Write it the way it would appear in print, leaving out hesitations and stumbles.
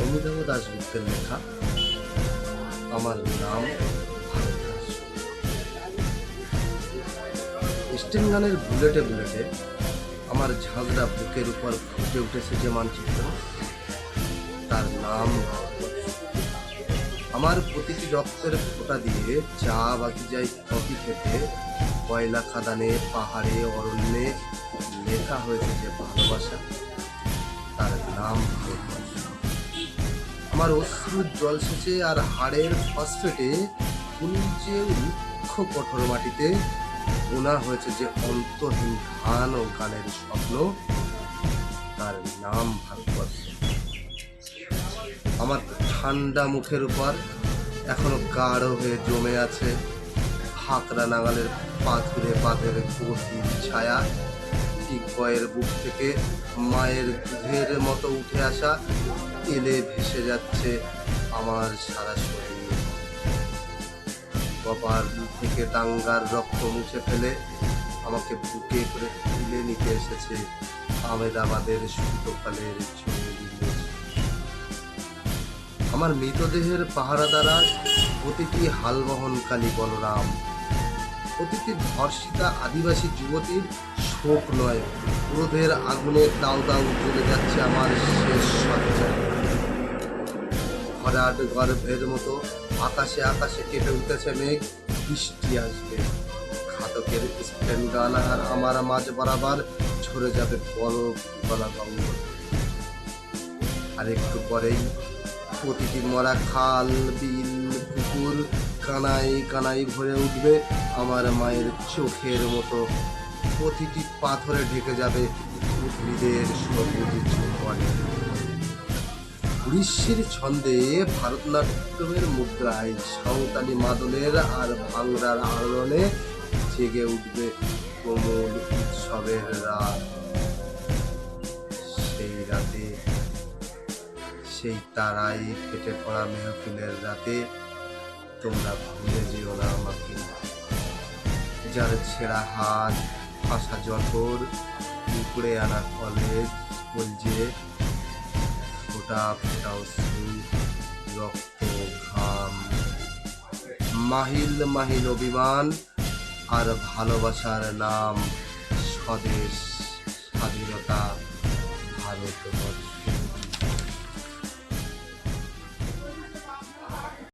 অমিতাভ দাশগুপ্তের লেখা আমার নাম ভারত দাস। স্টেন গানের বুলেটে বুলেটে আমার ঝাঁঝরা বুকের উপর ফুটে উঠেছে যে মানচিত্র, তার নাম ভারতবর্ষ। আমার প্রতিটি রক্তের ফোঁটা দিয়ে চা বাকি যায় কফি খেতে, কয়লা খাদানে, পাহাড়ে, অরণ্যে লেখা হয়েছে যে ভালোবাসা, তার নাম ভারতবর্ষ। আমার অশ্রুর জলসেচে আর হাড়ের ফসফেটে কুঞ্চে রুক্ষ কঠোর মাটিতে বোনা হয়েছে যে অন্তহীন ধান ও গানের স্বপ্ন, তার নাম ভারতবর্ষ। আমার ঠান্ডা মুখের উপর এখনো গাঢ় হয়ে জমে আছে হাকড়া নাগালের পাথুরে পাথের গভীর ছায়া। টিকবয়ের বুক থেকে মায়ের দুধের মতো উঠে আসা তেলে ভেসে যাচ্ছে আমার সারা শরীর। কপাল থেকে দাঙ্গার রক্ত মুছে ফেলে আমাকে বুকে করে তুলে নিতে এসেছে আমেদাবাদের সুতোকালের চুড়ি। আমার মৃতদেহের পাহারাদারা প্রতিটি হালবহনকালী বলরাম, প্রতিটি ধর্ষিতা আদিবাসী যুবতীর শোক নয়, ক্রোধের আগুনে দাউ দাউ জ্বলে যাচ্ছে আমার শেষ সজ্জা। ভরাট গর্ভের মতো আকাশে আকাশে কেঁপে উঠেছে মেঘ, বৃষ্টি আসবে। ঘাতকের স্প্রেন গান আর আমার মাঝ বরাবর ঝরে যাবে বরফ গলা গঙ্গ। আর একটু পরেই প্রতিটি মরা খাল, বিল, পুকুর কানাই কানাই ভরে উঠবে আমার মায়ের চোখের মতো। প্রতিটি পাথরে ঢেকে যাবে উদ্ভিদের সবুজ জীবনে। গ্রীষ্মের ছন্দে ভারতনাট্যমের মুদ্রায় সাঁওতালি মাদলের আর ভাংড়ার আলোড়নে জেগে উঠবে কোমল উৎসবের রাত। সেই রাতে, সেই তারাই ফেটে পড়া মেহফিলের রাতে তোমরা ভুলে যেও না আমাকে, যার ছেঁড়া হাত, ফাঁসা জঠর, উপড়ে আনা কলেজ কলজে, ফোটা ফোটা অশ্রু, রক্ত, ঘাম, মাহিল মাহিল অভিমান আর ভালোবাসার নাম স্বদেশ, স্বাধীনতা, ভারতবর্ষ।